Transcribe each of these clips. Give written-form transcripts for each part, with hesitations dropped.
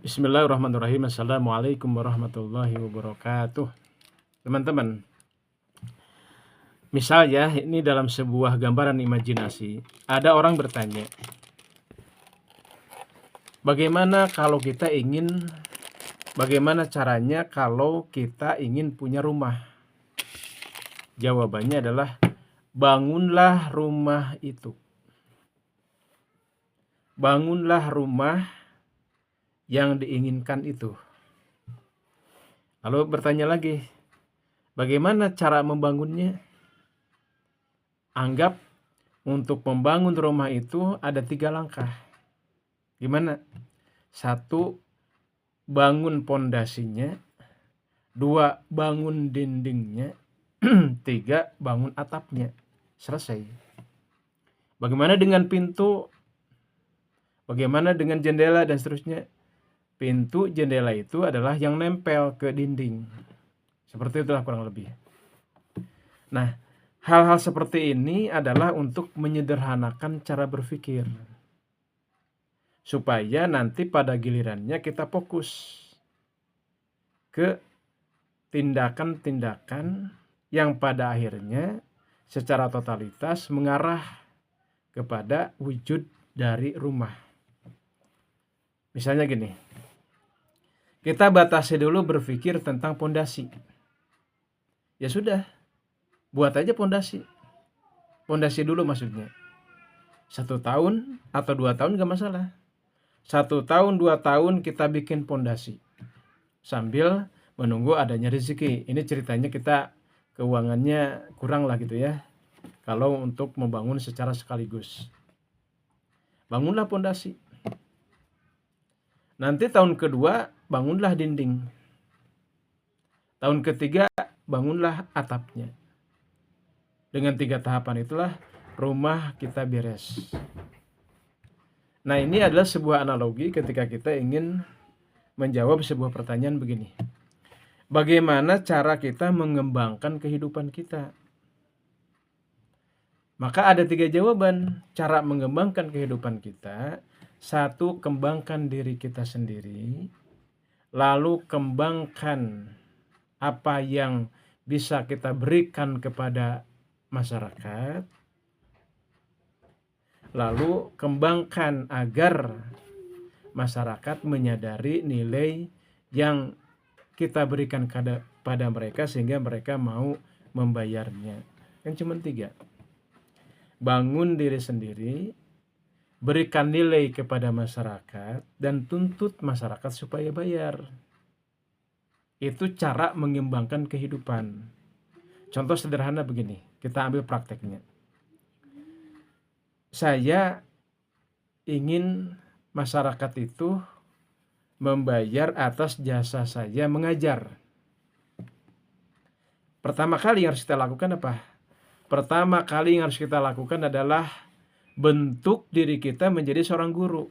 Bismillahirrahmanirrahim. Assalamualaikum warahmatullahi wabarakatuh. Teman-teman, misal ya, ini dalam sebuah gambaran imajinasi, ada orang bertanya, bagaimana caranya kalau kita ingin punya rumah? Jawabannya adalah, bangunlah rumah itu. Bangunlah rumah yang diinginkan itu. Lalu bertanya lagi, bagaimana cara membangunnya? Anggap untuk membangun rumah itu ada 3 langkah. Gimana? 1, bangun pondasinya. 2, bangun dindingnya. 3, bangun atapnya. Selesai. Bagaimana dengan pintu? Bagaimana dengan jendela dan seterusnya? Pintu, jendela itu adalah yang nempel ke dinding. Seperti itulah kurang lebih. Nah, hal-hal seperti ini adalah untuk menyederhanakan cara berpikir. Supaya nanti pada gilirannya kita fokus ke tindakan-tindakan yang pada akhirnya secara totalitas mengarah kepada wujud dari rumah. Misalnya gini, kita batasi dulu berpikir tentang pondasi. Ya sudah, buat aja pondasi. Pondasi dulu maksudnya. 1 tahun atau 2 tahun gak masalah. 1 tahun, 2 tahun kita bikin pondasi. Sambil menunggu adanya rezeki. Ini ceritanya kita keuangannya kurang lah gitu ya. Kalau untuk membangun secara sekaligus. Bangunlah pondasi. Nanti tahun kedua bangunlah dinding. Tahun ketiga bangunlah atapnya. Dengan 3 tahapan itulah rumah kita beres. Nah, ini adalah sebuah analogi ketika kita ingin menjawab sebuah pertanyaan begini. Bagaimana cara kita mengembangkan kehidupan kita? Maka ada 3 jawaban cara mengembangkan kehidupan kita. 1, kembangkan diri kita sendiri. Lalu kembangkan apa yang bisa kita berikan kepada masyarakat. Lalu kembangkan agar masyarakat menyadari nilai yang kita berikan pada mereka sehingga mereka mau membayarnya. Kan cuma 3. Bangun diri sendiri, berikan nilai kepada masyarakat, dan tuntut masyarakat supaya bayar. Itu cara mengembangkan kehidupan. Contoh sederhana begini, kita ambil prakteknya. Saya ingin masyarakat itu membayar atas jasa saya mengajar. Pertama kali yang harus kita lakukan apa? Pertama kali yang harus kita lakukan adalah bentuk diri kita menjadi seorang guru.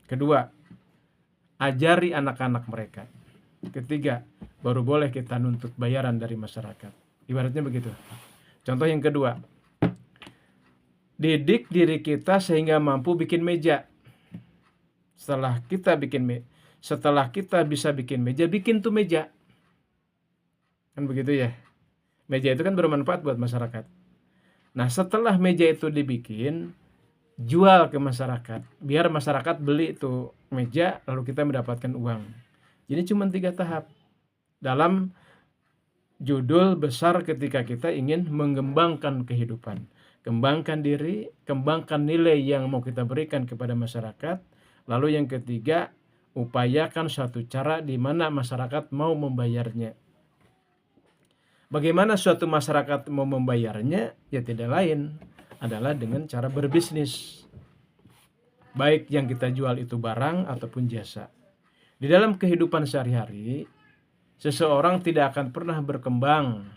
Kedua, ajari anak-anak mereka. Ketiga, baru boleh kita nuntut bayaran dari masyarakat. Ibaratnya begitu. Contoh yang kedua, didik diri kita sehingga mampu bikin meja. Setelah kita bisa bikin meja, bikin tuh meja. Kan begitu ya. Meja itu kan bermanfaat buat masyarakat. Nah, setelah meja itu dibikin, jual ke masyarakat. Biar masyarakat beli itu meja, lalu kita mendapatkan uang. Jadi cuma 3 tahap. Dalam judul besar ketika kita ingin mengembangkan kehidupan. Kembangkan diri, kembangkan nilai yang mau kita berikan kepada masyarakat. Lalu yang ketiga, upayakan suatu cara di mana masyarakat mau membayarnya. Bagaimana suatu masyarakat mau membayarnya? Ya tidak lain adalah dengan cara berbisnis. Baik yang kita jual itu barang ataupun jasa. Di dalam kehidupan sehari-hari, seseorang tidak akan pernah berkembang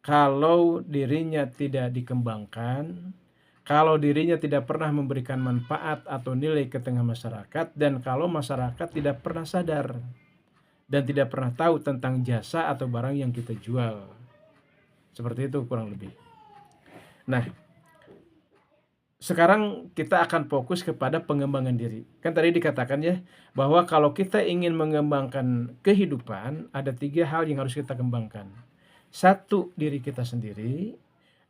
kalau dirinya tidak dikembangkan, kalau dirinya tidak pernah memberikan manfaat atau nilai ke tengah masyarakat, dan kalau masyarakat tidak pernah sadar dan tidak pernah tahu tentang jasa atau barang yang kita jual. Seperti itu kurang lebih. Nah, sekarang kita akan fokus kepada pengembangan diri. Kan tadi dikatakan ya, bahwa kalau kita ingin mengembangkan kehidupan, ada 3 hal yang harus kita kembangkan. 1, diri kita sendiri.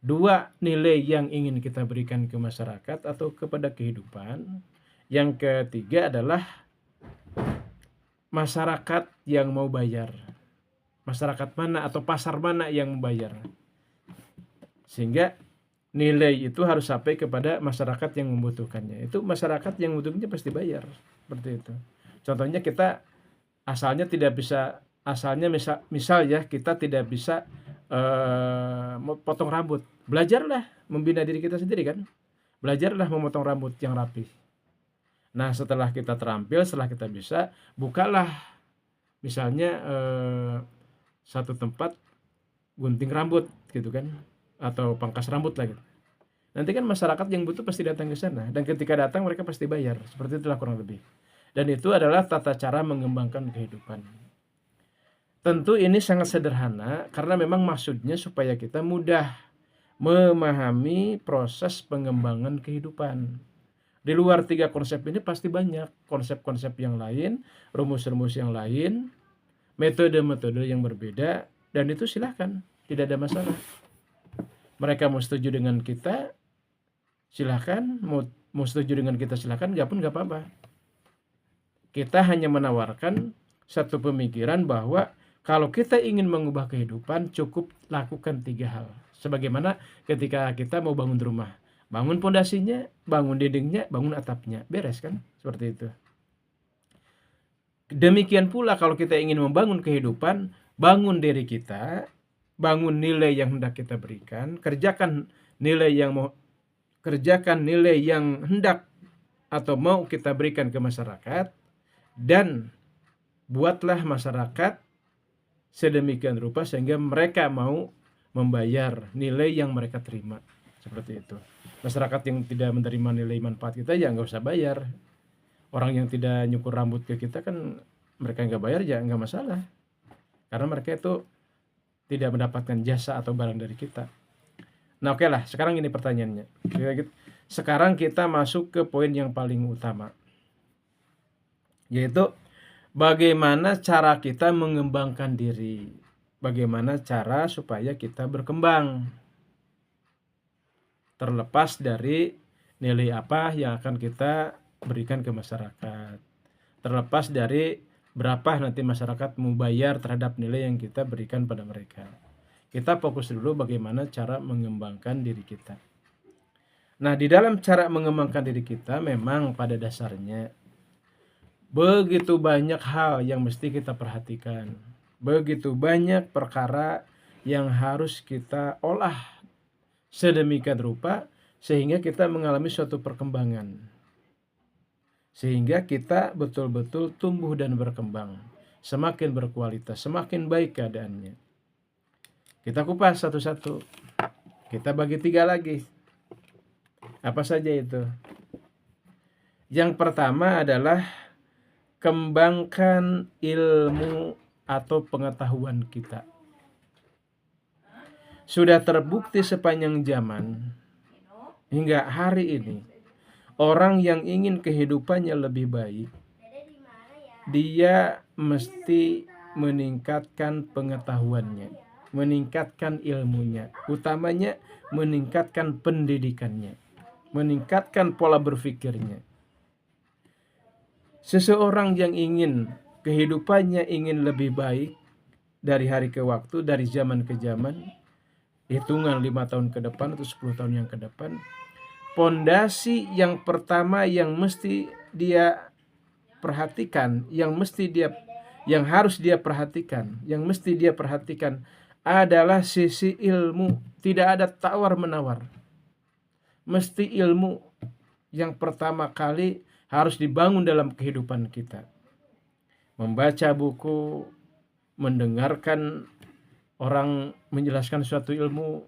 2, nilai yang ingin kita berikan ke masyarakat atau kepada kehidupan. Yang ketiga adalah masyarakat yang mau bayar. Masyarakat mana atau pasar mana yang membayar. Sehingga nilai itu harus sampai kepada masyarakat yang membutuhkannya. Itu masyarakat yang membutuhkannya pasti bayar. Seperti itu. Contohnya kita asalnya misal ya, kita tidak bisa potong rambut. Belajarlah membina diri kita sendiri kan. Belajarlah memotong rambut yang rapi. Nah, setelah kita terampil, setelah kita bisa, bukalah misalnya satu tempat gunting rambut gitu kan, atau pangkas rambut lah gitu. Nanti kan masyarakat yang butuh pasti datang ke sana, dan ketika datang mereka pasti bayar. Seperti itulah kurang lebih. Dan itu adalah tata cara mengembangkan kehidupan. Tentu ini sangat sederhana karena memang maksudnya supaya kita mudah memahami proses pengembangan kehidupan. Di luar 3 konsep ini pasti banyak konsep-konsep yang lain, rumus-rumus yang lain, metode-metode yang berbeda, dan itu silahkan, tidak ada masalah. Mereka mau setuju dengan kita, silahkan, mau setuju dengan kita silahkan, nggak pun nggak apa-apa. Kita hanya menawarkan satu pemikiran bahwa kalau kita ingin mengubah kehidupan, cukup lakukan 3 hal. Sebagaimana ketika kita mau bangun rumah. Bangun pondasinya, bangun dindingnya, bangun atapnya. Beres kan? Seperti itu. Demikian pula kalau kita ingin membangun kehidupan, bangun diri kita, bangun nilai yang hendak kita berikan, kerjakan nilai yang hendak atau mau kita berikan ke masyarakat, dan buatlah masyarakat sedemikian rupa sehingga mereka mau membayar nilai yang mereka terima. Seperti itu. Masyarakat yang tidak menerima nilai manfaat kita ya nggak usah bayar. Orang yang tidak nyukur rambut ke kita kan mereka nggak bayar ya nggak masalah. Karena mereka itu tidak mendapatkan jasa atau barang dari kita. Nah oke lah, sekarang ini pertanyaannya. Sekarang kita masuk ke poin yang paling utama. Yaitu bagaimana cara kita mengembangkan diri. Bagaimana cara supaya kita berkembang. Terlepas dari nilai apa yang akan kita berikan ke masyarakat. Terlepas dari berapa nanti masyarakat mau bayar terhadap nilai yang kita berikan pada mereka. Kita fokus dulu bagaimana cara mengembangkan diri kita. Nah, di dalam cara mengembangkan diri kita memang pada dasarnya begitu banyak hal yang mesti kita perhatikan. Begitu banyak perkara yang harus kita olah sedemikian rupa sehingga kita mengalami suatu perkembangan. Sehingga kita betul-betul tumbuh dan berkembang. Semakin berkualitas, semakin baik keadaannya. Kita kupas satu-satu. Kita bagi 3 lagi. Apa saja itu? Yang pertama adalah kembangkan ilmu atau pengetahuan kita. Sudah terbukti sepanjang zaman hingga hari ini, orang yang ingin kehidupannya lebih baik, dia mesti meningkatkan pengetahuannya, meningkatkan ilmunya, utamanya meningkatkan pendidikannya, meningkatkan pola berpikirnya. Seseorang yang ingin kehidupannya ingin lebih baik dari hari ke waktu, dari zaman ke zaman, hitungan 5 tahun ke depan atau 10 tahun yang ke depan, pondasi yang pertama yang mesti dia perhatikan, yang harus dia perhatikan, yang mesti dia perhatikan adalah sisi ilmu. Tidak ada tawar-menawar. Mesti ilmu yang pertama kali harus dibangun dalam kehidupan kita. Membaca buku, mendengarkan orang menjelaskan suatu ilmu,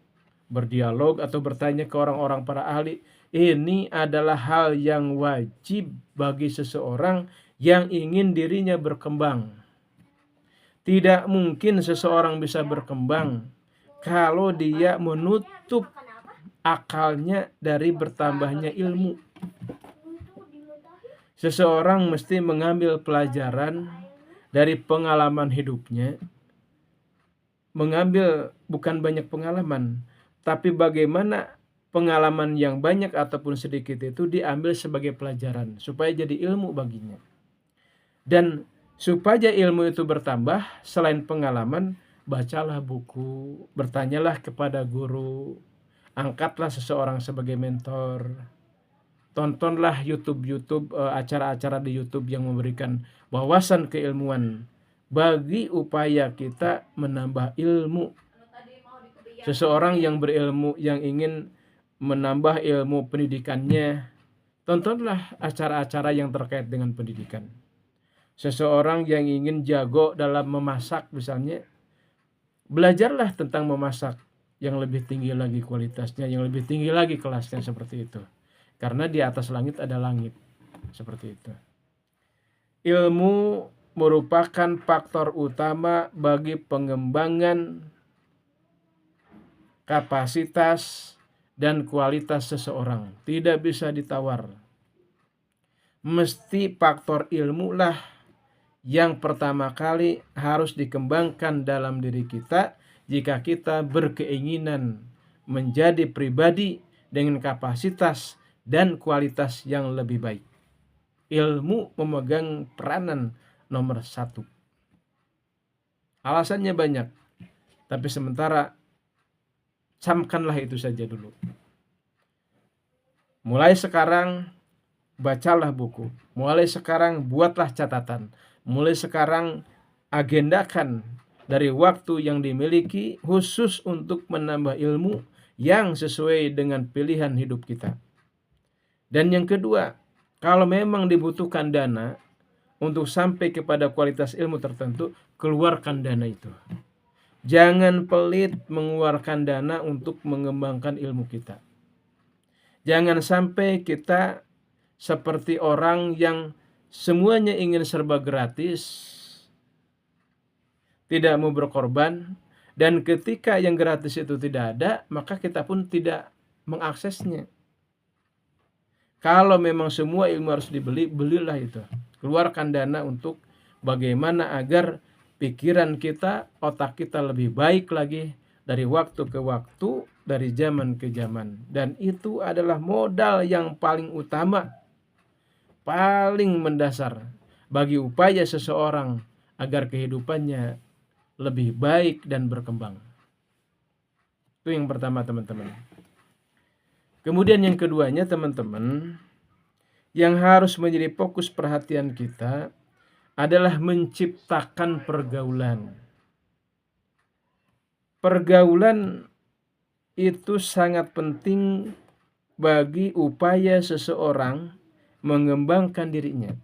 berdialog atau bertanya ke orang-orang para ahli, ini adalah hal yang wajib bagi seseorang yang ingin dirinya berkembang. Tidak mungkin seseorang bisa berkembang kalau dia menutup akalnya dari bertambahnya ilmu. Seseorang mesti mengambil pelajaran dari pengalaman hidupnya, mengambil bukan banyak pengalaman, tapi bagaimana pengalaman yang banyak ataupun sedikit itu diambil sebagai pelajaran, supaya jadi ilmu baginya. Dan supaya ilmu itu bertambah, selain pengalaman, bacalah buku, bertanyalah kepada guru, angkatlah seseorang sebagai mentor, tontonlah acara-acara di YouTube yang memberikan wawasan keilmuan bagi upaya kita menambah ilmu. Seseorang yang berilmu, yang ingin menambah ilmu pendidikannya, tontonlah acara-acara yang terkait dengan pendidikan. Seseorang yang ingin jago dalam memasak misalnya, belajarlah tentang memasak yang lebih tinggi lagi kualitasnya, yang lebih tinggi lagi kelasnya, seperti itu. Karena di atas langit ada langit, seperti itu. Ilmu merupakan faktor utama bagi pengembangan kapasitas dan kualitas seseorang. Tidak bisa ditawar. Mesti faktor ilmu lah yang pertama kali harus dikembangkan dalam diri kita jika kita berkeinginan menjadi pribadi dengan kapasitas dan kualitas yang lebih baik. Ilmu memegang peranan nomor 1. Alasannya banyak, tapi sementara camkanlah itu saja dulu. Mulai sekarang bacalah buku, mulai sekarang buatlah catatan, mulai sekarang agendakan dari waktu yang dimiliki khusus untuk menambah ilmu yang sesuai dengan pilihan hidup kita. Dan yang kedua, kalau memang dibutuhkan dana untuk sampai kepada kualitas ilmu tertentu, keluarkan dana itu. Jangan pelit mengeluarkan dana untuk mengembangkan ilmu kita. Jangan sampai kita seperti orang yang semuanya ingin serba gratis, tidak mau berkorban, dan ketika yang gratis itu tidak ada, maka kita pun tidak mengaksesnya. Kalau memang semua ilmu harus dibeli, belilah itu. Keluarkan dana untuk bagaimana agar pikiran kita, otak kita lebih baik lagi dari waktu ke waktu, dari zaman ke zaman. Dan itu adalah modal yang paling utama, paling mendasar bagi upaya seseorang agar kehidupannya lebih baik dan berkembang. Itu yang pertama, teman-teman. Kemudian yang keduanya, teman-teman, yang harus menjadi fokus perhatian kita adalah menciptakan pergaulan. Pergaulan itu sangat penting bagi upaya seseorang mengembangkan dirinya.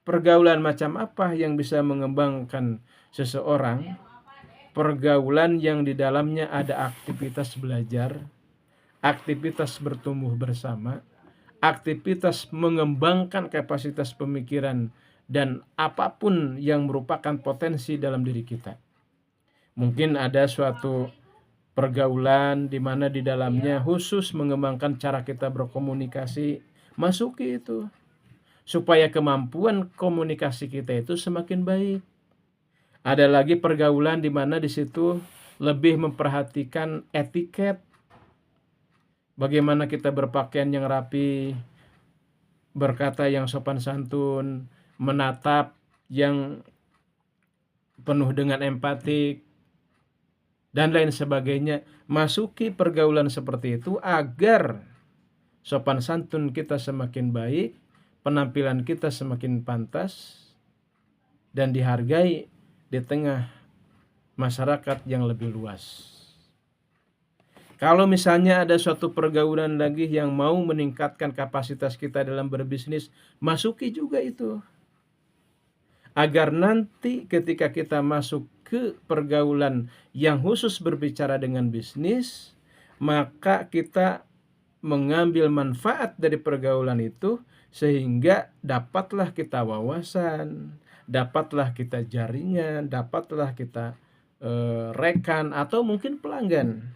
Pergaulan macam apa yang bisa mengembangkan seseorang? Pergaulan yang di dalamnya ada aktivitas belajar, aktivitas bertumbuh bersama, aktivitas mengembangkan kapasitas pemikiran, dan apapun yang merupakan potensi dalam diri kita. Mungkin ada suatu pergaulan di mana di dalamnya khusus mengembangkan cara kita berkomunikasi, masuki itu supaya kemampuan komunikasi kita itu semakin baik. Ada lagi pergaulan di mana di situ lebih memperhatikan etiket, bagaimana kita berpakaian yang rapi, berkata yang sopan santun, menatap yang penuh dengan empatik, dan lain sebagainya. Masuki pergaulan seperti itu agar sopan santun kita semakin baik, penampilan kita semakin pantas, dan dihargai di tengah masyarakat yang lebih luas. Kalau misalnya ada suatu pergaulan lagi yang mau meningkatkan kapasitas kita dalam berbisnis, masuki juga itu. Agar nanti ketika kita masuk ke pergaulan yang khusus berbicara dengan bisnis, maka kita mengambil manfaat dari pergaulan itu sehingga dapatlah kita wawasan, dapatlah kita jaringan, dapatlah kita rekan atau mungkin pelanggan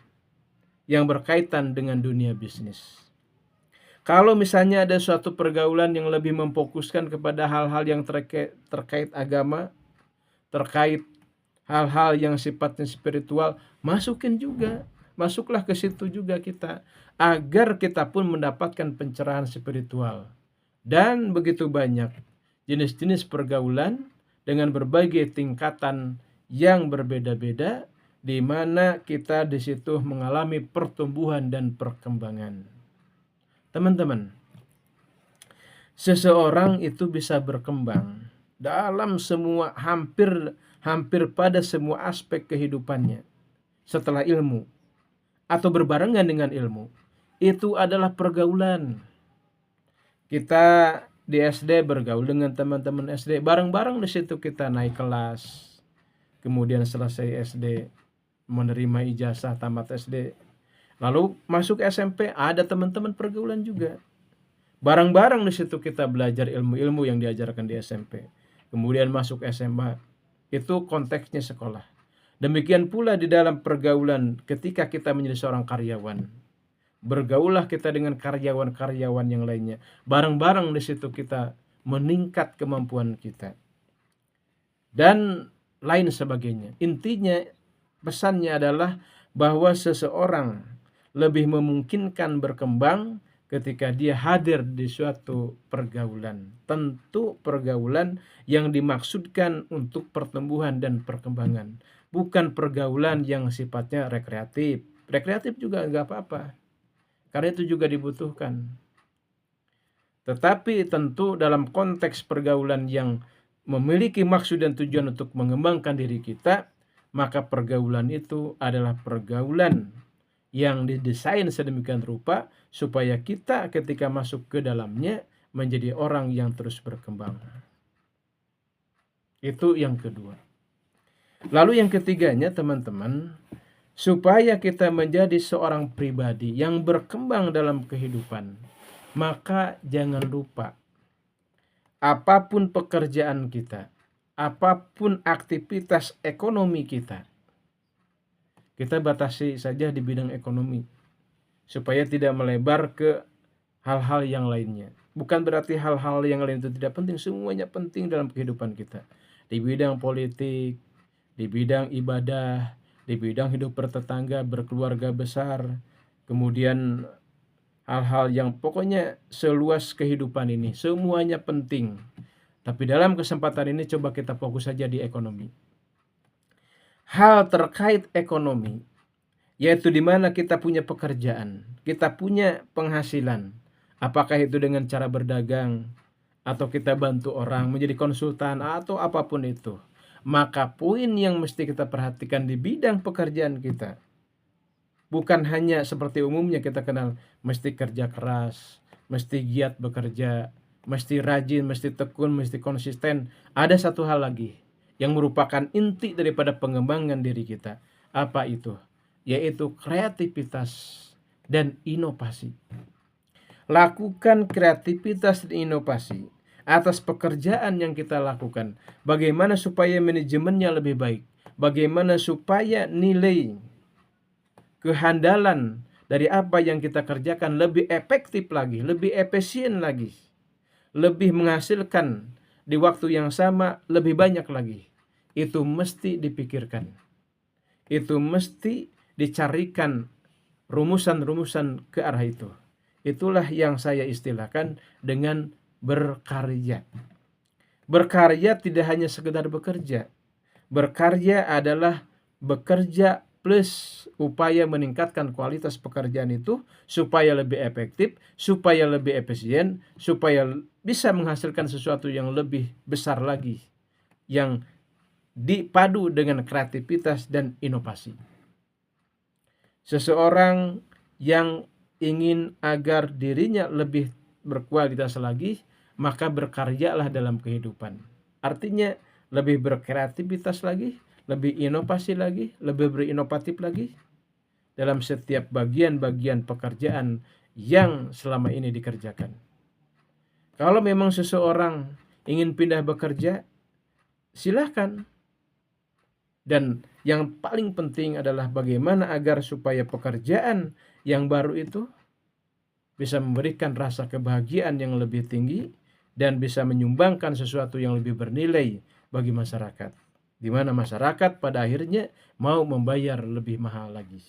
yang berkaitan dengan dunia bisnis. Kalau misalnya ada suatu pergaulan yang lebih memfokuskan kepada hal-hal yang terkait agama, terkait hal-hal yang sifatnya spiritual, masuklah ke situ juga kita, agar kita pun mendapatkan pencerahan spiritual. Dan begitu banyak jenis-jenis pergaulan dengan berbagai tingkatan yang berbeda-beda, di mana kita di situ mengalami pertumbuhan dan perkembangan. Teman-teman, seseorang itu bisa berkembang dalam hampir pada semua aspek kehidupannya setelah ilmu atau berbarengan dengan ilmu. Itu adalah pergaulan. Kita di SD bergaul dengan teman-teman SD, bareng-bareng di situ kita naik kelas. Kemudian selesai SD, menerima ijazah tamat SD. Lalu masuk SMP, ada teman-teman pergaulan juga. Bareng-bareng di situ kita belajar ilmu-ilmu yang diajarkan di SMP. Kemudian masuk SMA, itu konteksnya sekolah. Demikian pula di dalam pergaulan ketika kita menjadi seorang karyawan. Bergaullah kita dengan karyawan-karyawan yang lainnya. Bareng-bareng di situ kita meningkat kemampuan kita. Dan lain sebagainya. Intinya pesannya adalah bahwa seseorang lebih memungkinkan berkembang ketika dia hadir di suatu pergaulan. Tentu pergaulan yang dimaksudkan untuk pertumbuhan dan perkembangan. Bukan pergaulan yang sifatnya rekreatif. Rekreatif juga nggak apa-apa, karena itu juga dibutuhkan. Tetapi tentu dalam konteks pergaulan yang memiliki maksud dan tujuan untuk mengembangkan diri kita, maka pergaulan itu adalah pergaulan yang didesain sedemikian rupa supaya kita ketika masuk ke dalamnya menjadi orang yang terus berkembang. Itu yang kedua. Lalu yang ketiganya, teman-teman, supaya kita menjadi seorang pribadi yang berkembang dalam kehidupan, maka jangan lupa, apapun pekerjaan kita, apapun aktivitas ekonomi kita batasi saja di bidang ekonomi, supaya tidak melebar ke hal-hal yang lainnya. Bukan berarti hal-hal yang lain itu tidak penting, semuanya penting dalam kehidupan kita. Di bidang politik, di bidang ibadah, di bidang hidup bertetangga, berkeluarga besar, kemudian hal-hal yang pokoknya seluas kehidupan ini, semuanya penting. Tapi dalam kesempatan ini coba kita fokus saja di ekonomi. Hal terkait ekonomi, yaitu di mana kita punya pekerjaan, kita punya penghasilan, apakah itu dengan cara berdagang, atau kita bantu orang menjadi konsultan, atau apapun itu. Maka poin yang mesti kita perhatikan di bidang pekerjaan kita, bukan hanya seperti umumnya kita kenal, mesti kerja keras, mesti giat bekerja, mesti rajin, mesti tekun, mesti konsisten. Ada satu hal lagi yang merupakan inti daripada pengembangan diri kita. Apa itu? Yaitu kreativitas dan inovasi. Lakukan kreativitas dan inovasi atas pekerjaan yang kita lakukan. Bagaimana supaya manajemennya lebih baik? Bagaimana supaya nilai kehandalan dari apa yang kita kerjakan lebih efektif lagi, lebih efisien lagi, lebih menghasilkan di waktu yang sama lebih banyak lagi. Itu mesti dipikirkan. Itu mesti dicarikan rumusan-rumusan ke arah itu. Itulah yang saya istilahkan dengan berkarya. Berkarya tidak hanya sekedar bekerja. Berkarya adalah bekerja plus upaya meningkatkan kualitas pekerjaan itu supaya lebih efektif, supaya lebih efisien, supaya bisa menghasilkan sesuatu yang lebih besar lagi, yang dipadu dengan kreativitas dan inovasi. Seseorang yang ingin agar dirinya lebih berkualitas lagi, maka berkaryalah dalam kehidupan. Artinya lebih berkreativitas lagi, lebih inovasi lagi, lebih berinovatif lagi dalam setiap bagian-bagian pekerjaan yang selama ini dikerjakan. Kalau memang seseorang ingin pindah bekerja, silahkan. Dan yang paling penting adalah bagaimana agar supaya pekerjaan yang baru itu bisa memberikan rasa kebahagiaan yang lebih tinggi dan bisa menyumbangkan sesuatu yang lebih bernilai bagi masyarakat, di mana masyarakat pada akhirnya mau membayar lebih mahal lagi.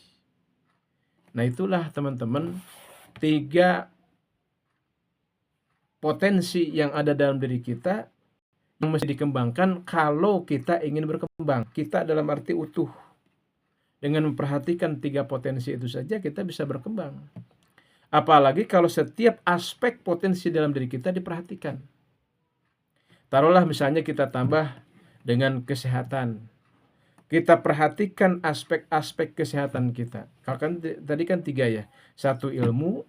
Nah, itulah teman-teman 3 potensi yang ada dalam diri kita yang mesti dikembangkan kalau kita ingin berkembang. Kita dalam arti utuh. Dengan memperhatikan 3 potensi itu saja kita bisa berkembang. Apalagi kalau setiap aspek potensi dalam diri kita diperhatikan. Taruhlah misalnya kita tambah dengan kesehatan. Kita perhatikan aspek-aspek kesehatan kita. Kalau kan tadi kan 3 ya. 1 ilmu,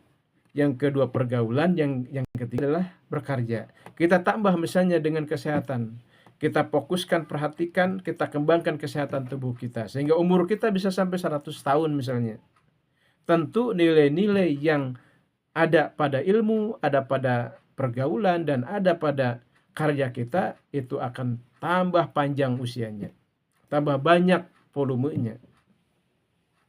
yang kedua pergaulan, yang ketiga adalah berkarya. Kita tambah misalnya dengan kesehatan. Kita fokuskan, perhatikan, kita kembangkan kesehatan tubuh kita. Sehingga umur kita bisa sampai 100 tahun misalnya. Tentu nilai-nilai yang ada pada ilmu, ada pada pergaulan, dan ada pada karya kita, itu akan tambah panjang usianya. Tambah banyak volumenya.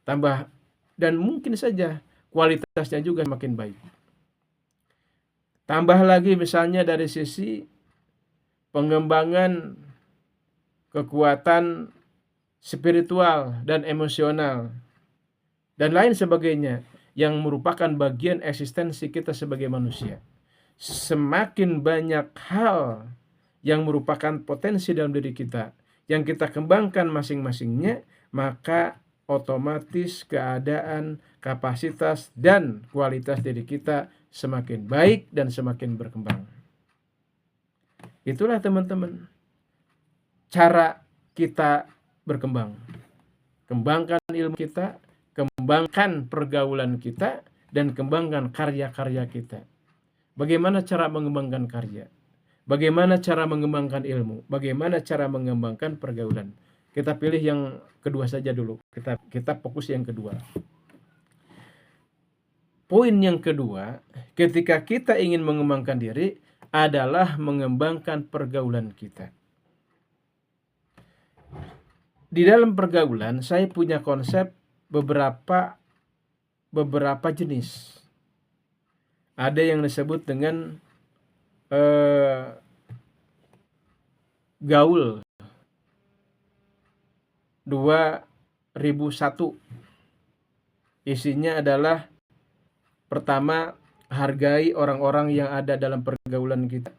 Dan mungkin saja kualitasnya juga makin baik. Tambah lagi misalnya dari sisi pengembangan kekuatan spiritual dan emosional dan lain sebagainya yang merupakan bagian eksistensi kita sebagai manusia. Semakin banyak hal yang merupakan potensi dalam diri kita yang kita kembangkan masing-masingnya, maka otomatis keadaan, kapasitas, dan kualitas diri kita semakin baik dan semakin berkembang. Itulah teman-teman cara kita berkembang. Kembangkan ilmu kita, kembangkan pergaulan kita, dan kembangkan karya-karya kita. Bagaimana cara mengembangkan karya? Bagaimana cara mengembangkan ilmu? Bagaimana cara mengembangkan pergaulan? Kita pilih yang kedua saja dulu. Kita fokus yang kedua. Poin yang kedua, ketika kita ingin mengembangkan diri adalah mengembangkan pergaulan kita. Di dalam pergaulan saya punya konsep beberapa jenis. Ada yang disebut dengan gaul 2001. Isinya adalah pertama, hargai orang-orang yang ada dalam pergaulan kita.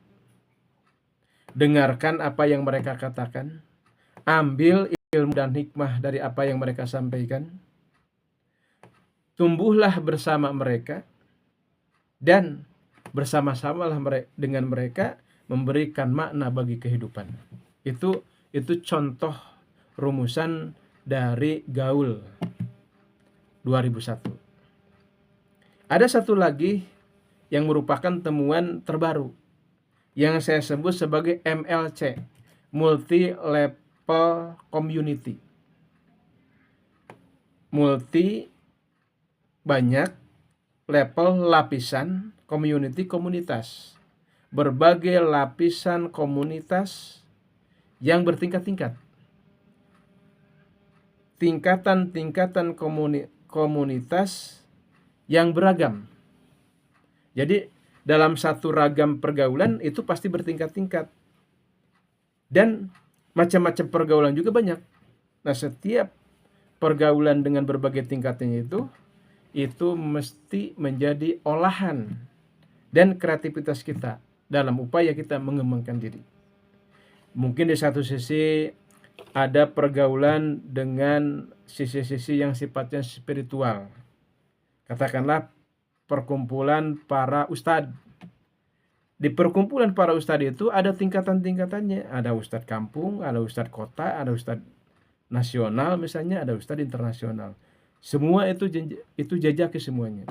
Dengarkan apa yang mereka katakan. Ambil ilmu dan hikmah dari apa yang mereka sampaikan. Tumbuhlah bersama mereka dan bersama-samalah dengan mereka memberikan makna bagi kehidupan. Itu contoh rumusan dari gaul 2001. Ada satu lagi yang merupakan temuan terbaru yang saya sebut sebagai MLC, Multi Level Community. Multi banyak, level lapisan, community komunitas. Berbagai lapisan komunitas yang bertingkat-tingkat. Tingkatan-tingkatan komunitas yang beragam. Jadi dalam satu ragam pergaulan itu pasti bertingkat-tingkat. Dan macam-macam pergaulan juga banyak. Nah, setiap pergaulan dengan berbagai tingkatnya itu mesti menjadi olahan dan kreativitas kita dalam upaya kita mengembangkan diri. Mungkin di satu sisi ada pergaulan dengan sisi-sisi yang sifatnya spiritual. Katakanlah perkumpulan para ustadz. Di perkumpulan para ustadz itu ada tingkatan-tingkatannya. Ada ustadz kampung, ada ustadz kota, ada ustadz nasional misalnya, ada ustadz internasional. Semua itu jajaki semuanya.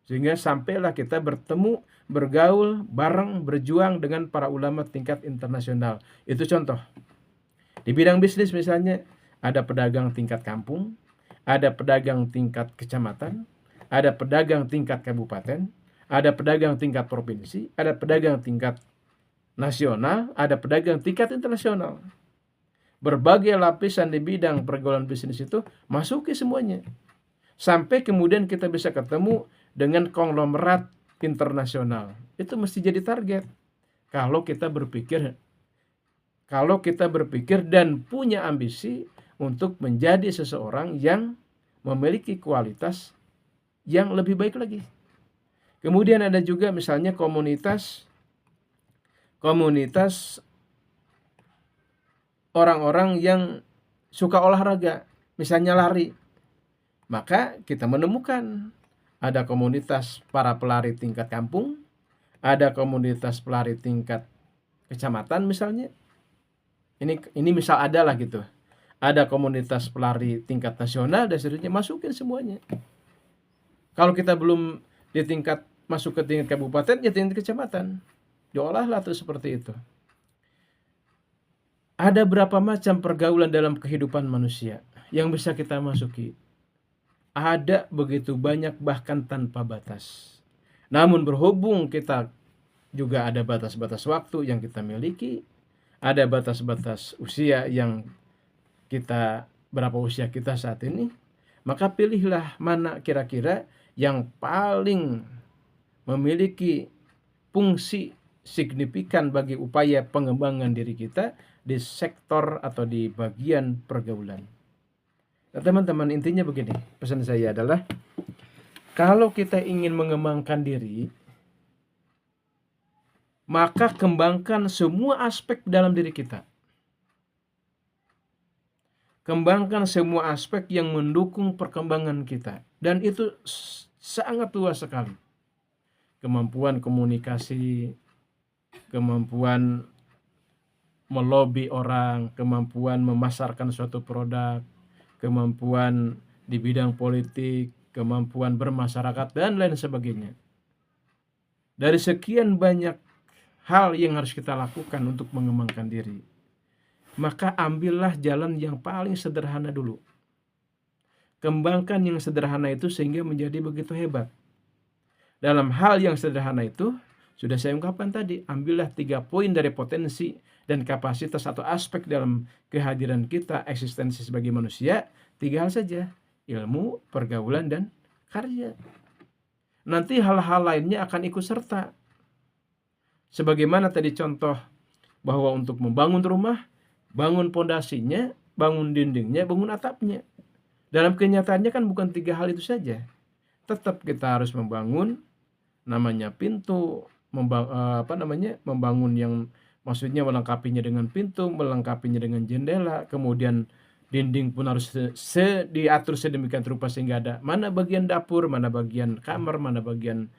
Sehingga sampailah kita bertemu, bergaul, bareng, berjuang dengan para ulama tingkat internasional. Itu contoh. Di bidang bisnis misalnya, ada pedagang tingkat kampung, ada pedagang tingkat kecamatan, ada pedagang tingkat kabupaten, ada pedagang tingkat provinsi, ada pedagang tingkat nasional, ada pedagang tingkat internasional. berbagai lapisan di bidang pergaulan bisnis itu, masuki semuanya. Sampai kemudian kita bisa ketemu dengan konglomerat internasional. Itu mesti jadi target. Kalau kita berpikir dan punya ambisi untuk menjadi seseorang yang memiliki kualitas yang lebih baik lagi. Kemudian ada juga misalnya komunitas orang-orang yang suka olahraga, misalnya lari. Maka kita menemukan ada komunitas para pelari tingkat kampung, ada komunitas pelari tingkat kecamatan misalnya. Ini misal ada lah gitu. Ada komunitas pelari tingkat nasional dan seterusnya, masukin semuanya. Kalau kita belum masuk ke tingkat kabupaten, ya tingkat kecamatan. Diolahlah terus seperti itu. Ada berapa macam pergaulan dalam kehidupan manusia yang bisa kita masuki? Ada begitu banyak, bahkan tanpa batas. Namun berhubung kita juga ada batas-batas waktu yang kita miliki, ada batas-batas usia yang berapa usia kita saat ini, maka pilihlah mana kira-kira yang paling memiliki fungsi signifikan bagi upaya pengembangan diri kita di sektor atau di bagian pergaulan. Nah, teman-teman, intinya begini, pesan saya adalah kalau kita ingin mengembangkan diri, maka kembangkan semua aspek dalam diri kita. Kembangkan semua aspek yang mendukung perkembangan kita. Dan itu sangat luas sekali. Kemampuan komunikasi, kemampuan melobi orang, kemampuan memasarkan suatu produk, kemampuan di bidang politik, kemampuan bermasyarakat, dan lain sebagainya. Dari sekian banyak hal yang harus kita lakukan untuk mengembangkan diri, maka ambillah jalan yang paling sederhana dulu. Kembangkan yang sederhana itu sehingga menjadi begitu hebat. Dalam hal yang sederhana itu, sudah saya ungkapkan tadi, ambillah 3 poin dari potensi dan kapasitas atau aspek dalam kehadiran kita, eksistensi sebagai manusia. 3 hal saja, ilmu, pergaulan, dan karya. Nanti hal-hal lainnya akan ikut serta. Sebagaimana tadi contoh bahwa untuk membangun rumah, bangun pondasinya, bangun dindingnya, bangun atapnya. Dalam kenyataannya kan bukan 3 hal itu saja. Tetap kita harus membangun namanya pintu, membangun yang maksudnya melengkapinya dengan pintu, melengkapinya dengan jendela, kemudian dinding pun harus diatur sedemikian rupa sehingga ada mana bagian dapur, mana bagian kamar, mana bagian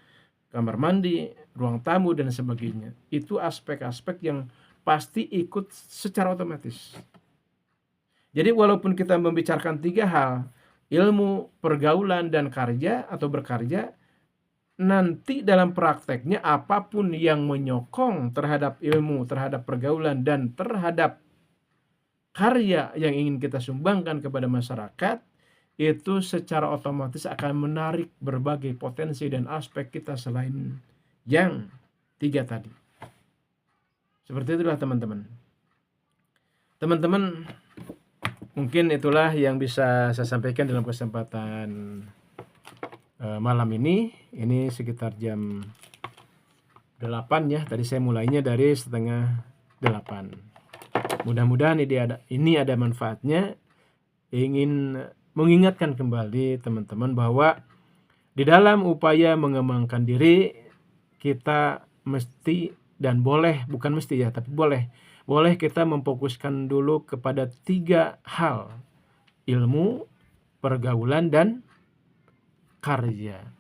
kamar mandi, ruang tamu, dan sebagainya. Itu aspek-aspek yang pasti ikut secara otomatis. Jadi walaupun kita membicarakan 3 hal, ilmu, pergaulan, dan karya atau berkarya, nanti dalam prakteknya apapun yang menyokong terhadap ilmu, terhadap pergaulan, dan terhadap karya yang ingin kita sumbangkan kepada masyarakat, itu secara otomatis akan menarik berbagai potensi dan aspek kita selain yang 3 tadi. Seperti itulah teman-teman. Teman-teman, mungkin itulah yang bisa saya sampaikan dalam kesempatan malam ini. Ini sekitar jam 8 ya. Tadi saya mulainya dari 7:30. Mudah-mudahan ini ada manfaatnya. Ingin mengingatkan kembali teman-teman bahwa di dalam upaya mengembangkan diri, kita mesti dan boleh, bukan mesti ya, tapi boleh kita memfokuskan dulu kepada 3 hal: ilmu, pergaulan, dan karya.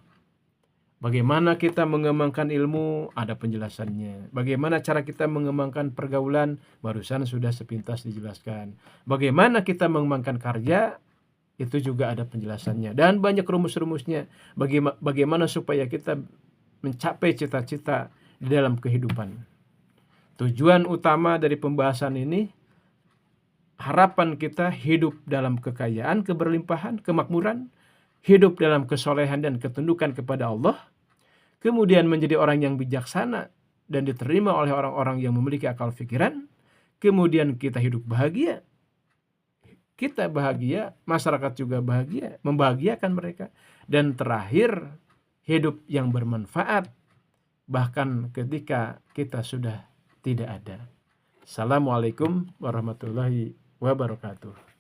Bagaimana kita mengembangkan ilmu, ada penjelasannya. Bagaimana cara kita mengembangkan pergaulan, barusan sudah sepintas dijelaskan. Bagaimana kita mengembangkan karya, itu juga ada penjelasannya. Dan banyak rumus-rumusnya. Bagaimana supaya kita mencapai cita-cita di dalam kehidupan. Tujuan utama dari pembahasan ini, harapan kita hidup dalam kekayaan, keberlimpahan, kemakmuran, hidup dalam kesolehan dan ketundukan kepada Allah, kemudian menjadi orang yang bijaksana dan diterima oleh orang-orang yang memiliki akal pikiran, kemudian kita hidup bahagia kita bahagia, masyarakat juga bahagia, membahagiakan mereka. Dan terakhir, hidup yang bermanfaat bahkan ketika kita sudah tidak ada. Assalamualaikum warahmatullahi wabarakatuh.